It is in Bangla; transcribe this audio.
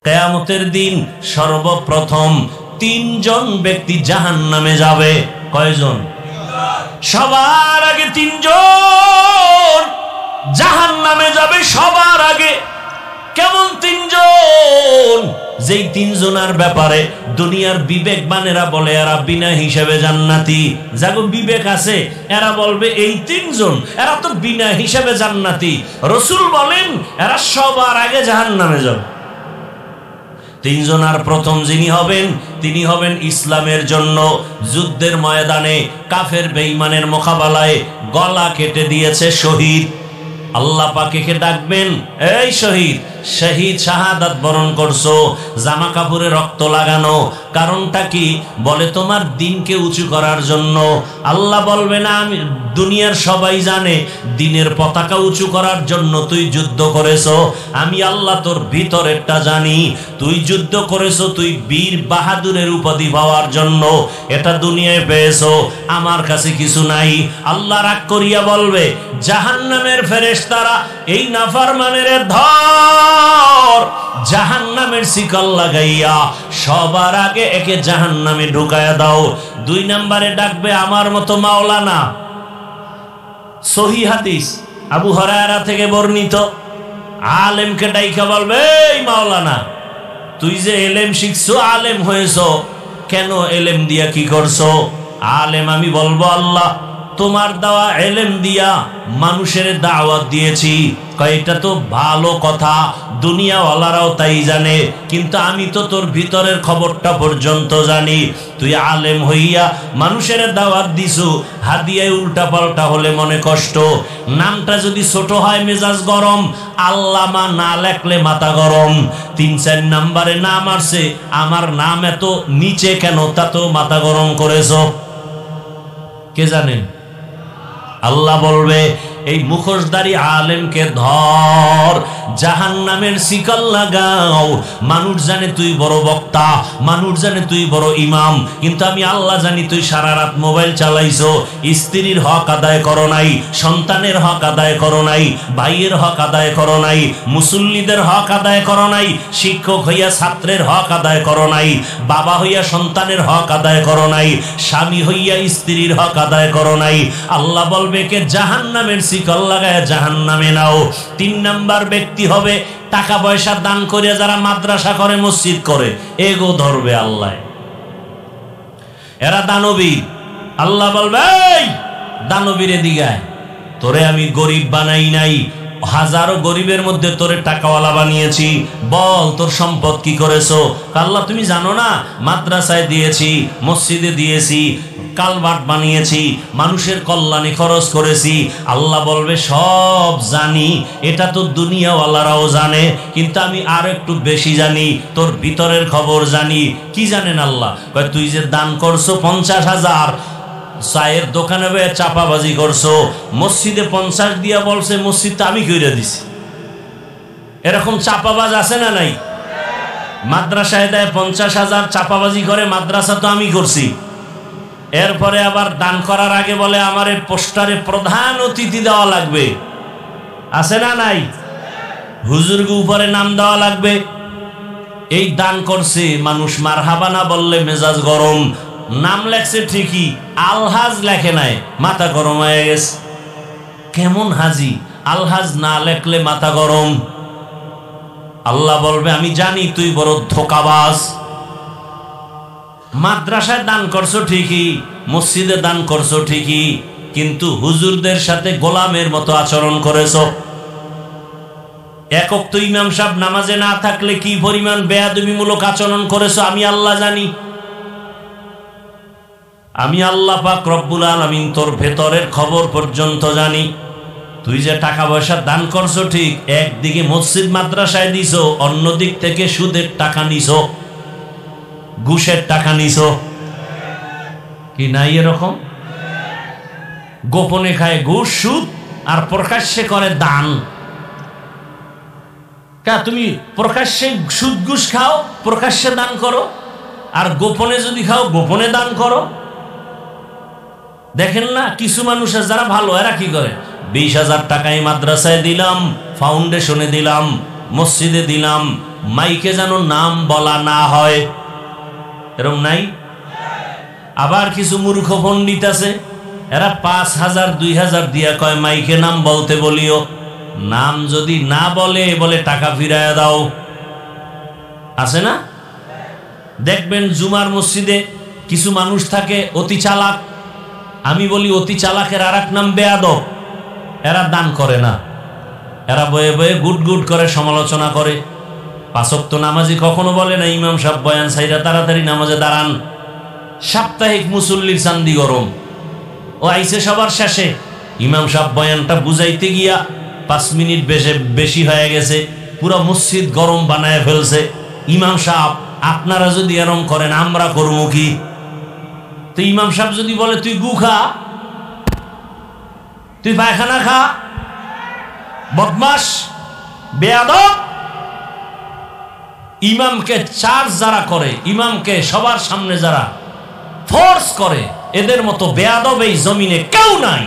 কিয়ামতের দিন সর্বপ্রথম তিনজন ব্যক্তি জাহান্নামে যাবে। কয়জন? সবার আগে তিনজন জাহান্নামে যাবে, সবার আগে। কেমন তিনজন? যেই তিনজনের ব্যাপারে দুনিয়ার বিবেকবানেরা বলে এরা বিনা হিসাবে জান্নাতি। যাগো বিবেক আছে এরা বলবে এই তিনজন এরা তো বিনা হিসাবে জান্নাতি। রাসূল বলেন এরা সবার আগে জাহান্নামে যাবে। তিনজনের প্রথম যিনি হবেন তিনি হবেন ইসলামের জন্য যুদ্ধের ময়দানে কাফের বেঈমানের মোকাবেলায় গলা কেটে দিয়েছে শহীদ। আল্লাহ পাকে ডাকবেন, এই শহীদ, শহীদ শাহাদাত বরণ করছো, জামা কাপড়ে রক্ত লাগানো, কারণটা কি? বলে তোমার দিনকে উঁচু করার জন্য। আল্লাহ বলবে না, আমি দুনিয়ার সবাই জানে দিনের পতাকা উঁচু করার জন্য তুই যুদ্ধ করেছো, আমি আল্লাহ তোর ভিতরেরটা জানি। তুই যুদ্ধ করেছো তুই বীর বাহাদুরের উপাধি পাওয়ার জন্য, এটা দুনিয়ায় পেয়েছো, আমার কাছে কিছু নাই। আল্লাহ রাগ করিয়া বলবে, জাহান্নামের ফেরেশতারা এই নাফরমানের ধর, জাহান্নামের শিকল লাগাইয়া সবার আগে একে জাহান্নামে ঢুকায়া দাও। 2 নম্বরে ডাকবে আমার মতো মাওলানা। সহিহ হাদিস আবু হুরায়রা থেকে বর্ণিত, আলেমকে ডাইকা বলবে, এই মাওলানা, তুই যে এলেম শিখছো, আলেম হয়েছো, কেন এলেম দিয়া কি করছো? আলেম আমি বলবো, আল্লাহ তোমার দেওয়া এলেম দিয়া মানুষের দাওয়াত দিয়েছি। এটা তো ভালো কথা, দুনিয়াওয়ালারাও তাই জানে, কিন্তু আমি তো তোর ভিতরের খবরটা পর্যন্ত জানি। তুই আলেম হইয়া মানুষের দাওয়াত দিছু, হাদিয়ায় উল্টা পাল্টা হলে মনে কষ্ট, নামটা যদি ছোট হয় মেজাজ গরম, আল্লামা না লেখলে মাথা গরম। 3-4 নম্বরে নাম আসছে, আমার নাম এত নিচে কেন, তা তো মাথা গরম করেছো। কে জানেন? আল্লাহ বলবে, এই মুখোশধারী আলেমকে ধর, জাহান্নামের শিকল লাগাও। মানুষ জানে তুই বড় বক্তা, মানুষ জানে তুই বড় ইমাম, কিন্তু আমি আল্লাহ জানি তুই সারা রাত মোবাইল চালাইছো, স্ত্রীর হক আদায় করো নাই, সন্তানের হক আদায় করো নাই, ভাইয়ের হক আদায় করো নাই, মুসল্লিদের হক আদায় করো নাই, শিক্ষক হইয়া ছাত্রের হক আদায় করো নাই, বাবা হইয়া সন্তানের হক আদায় করো নাই, স্বামী হইয়া স্ত্রীর হক আদায় করো নাই। আল্লাহ বলবে কে জাহান্নামের শিকল লাগায় জাহান্নামে নাও। 3 নাম্বার ব্যক্তি হবে টাকা পয়সা দান করে যারা মাদ্রাসা করে, মসজিদ করে, এগো ধরবে আল্লাহ। এরা দানবীর। আল্লাহ বলবে, এই দানবীরে দিগায়, তোরে আমি গরিব বানাই নাই, হাজারো গরিবের মধ্যে তোরে টাকাওয়ালা বানিয়েছি, বল তোর সম্পদ কি করেছো? আল্লাহ তুমি জানো না, মাদ্রাসায় দিয়েছি, মসজিদে দিয়েছি, কালভার্ট বানিয়েছি, মানুষের কল্যাণে খরচ করেছি। আল্লাহ বলবে, সব জানি, এটা তো দুনিয়াওয়ালারাও জানে, কিন্তু আমি আর একটু বেশি জানি, তোর ভিতরের খবর জানি। কি জানেন আল্লাহ? তুই যে দান করছো 50,000, চায়ের দোকানে চাপাবাজি করছো, মসজিদে 50 দিয়া বলছে মসজিদটা আমি কইরা দিছি। এরকম চাপাবাজ আছে না নাই? মাদ্রাসায় দেয় 50,000, চাপাবাজি করে, মাদ্রাসা তো আমি করছি। এরপরে আবার দান করার আগে বলে আমার পোস্টারে প্রধান অতিথি দেওয়া লাগবে, আছে না নাই? হুজুরকে উপরে নাম দেওয়া লাগবে। এই দান করছে, মানুষ মারহাবা না বললে মেজাজ গরম। নাম লেখছে ঠিকই, আলহাজ লেখে নাই, মাথা গরম হয়ে গেছে। কেমন হাজি? আলহাজ না লেখলে মাথা গরম। আল্লাহ বলবে, আমি জানি তুই বড় ধোঁকাবাজ। মাদ্রাসায় দান করছো ঠিকই, মসজিদে দান করছো ঠিকই, কিন্তু হুজুরদের সাথে গোলামের মতো আচরণ করেছো। একক তো ইমাম সাহেব নামাজে না থাকলে কি পরিমাণ বেয়াদবিমূলক আচরণ করেছো আমি আল্লাহ জানি। আমি আল্লাহ পাক রব্বুল আলামিন তোর ভেতরের খবর পর্যন্ত জানি। তুই যে টাকা পয়সা দান করছো ঠিক, একদিকে মসজিদ মাদ্রাসায় দিছো, অন্য দিক থেকে সুদের টাকা নিছো, ঘুষের টাকা নিছো, কি নাই? এরকম গোপনে খায় ঘুষ সুদ, আর প্রকাশ্যে করে দান। তুমি প্রকাশ্যে সুদ ঘুষ খাও, প্রকাশ্যে দান করো, আর গোপনে যদি খাও গোপনে দান করো। দেখেন না কিছু মানুষের যারা ভালো, এরা কি করে? 20,000 টাকায় মাদ্রাসায় দিলাম, ফাউন্ডেশনে দিলাম, মসজিদে দিলাম, মাইকে যেন নাম বলা না হয়, এরকম নাই? আবার কিছু মূর্খ পণ্ডিত আছে, এরা 5,000 2,000 দিয়া কয় মাইকে নাম বলতে বলিও, নাম যদি না বলে বলে টাকা ফিরাইয়া দাও। আছে না? দেখবেন জুমার মসজিদে কিছু মানুষ থাকে অতি চালাক। আমি বলি অতি চালাকের আর এক নাম বেয়াদব। এরা দান করে না, এরা বয়ে বয়ে গুট গুট করে সমালোচনা করে। 5 ওয়াক্ত নামাজি কখনো বলে না ইমাম সাহেব বয়ান সাইরা তাড়াতাড়ি নামাজে দাঁড়ান। সাপ্তাহিক মুসল্লির চান্দি গরম, ও আইসে সবার শেষে, ইমাম সাহেব বয়ানটা বুঝাইতে গিয়া 5 মিনিট বেশি হয়ে গেছে, পুরো মসজিদ গরম বানায় ফেলছে। ইমাম সাহেব আপনারা যদি এরম করেন আমরা করবো কি? তো ইমাম সাহেব যদি বলে তুই গু খা, তুই পায়খানা খা, বদমাস, বেয়াদব। ইমামকে চার্জ যারা করে, ইমামকে সবার সামনে যারা ফোর্স করে, এদের মতো বেয়াদব এই জমিনে কেউ নাই।